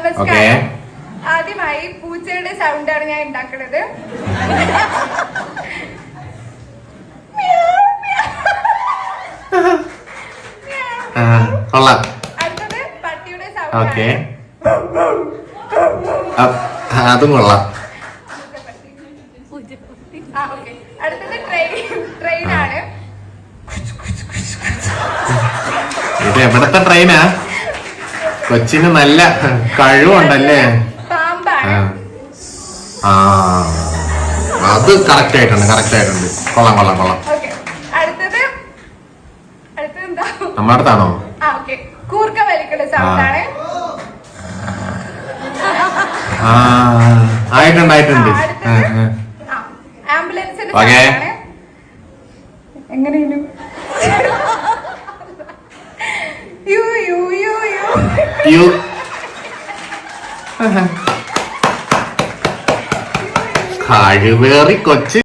Task. ആദ്യമായി പൂച്ചയുടെ സൗണ്ടാണ് ഞാൻ ഉണ്ടാക്കുന്നത്. അടുത്തത് പട്ടിയുടെ സൗണ്ട്. അതും കൊള്ളാം. അടുത്തത് ട്രെയിനാണ്. ഇത് എവിടത്തെ ട്രെയിനാ? കൊച്ചിന് നല്ല കഴിവുണ്ടല്ലേ? പാമ്പാണ്. അത് കറക്റ്റ് ആയിട്ടുണ്ട്. കൊള്ളാം. അടുത്തത് എന്താ? നമ്മുടെ അടുത്താണോ? കൂർക്ക വലിക്കുന്ന സൗണ്ടാണ്. ആയിട്ടുണ്ട്. ആംബുലൻസിന്റെ സൗണ്ടാണ്. എങ്ങനെയും കഴിവേറി കൊച്ച്.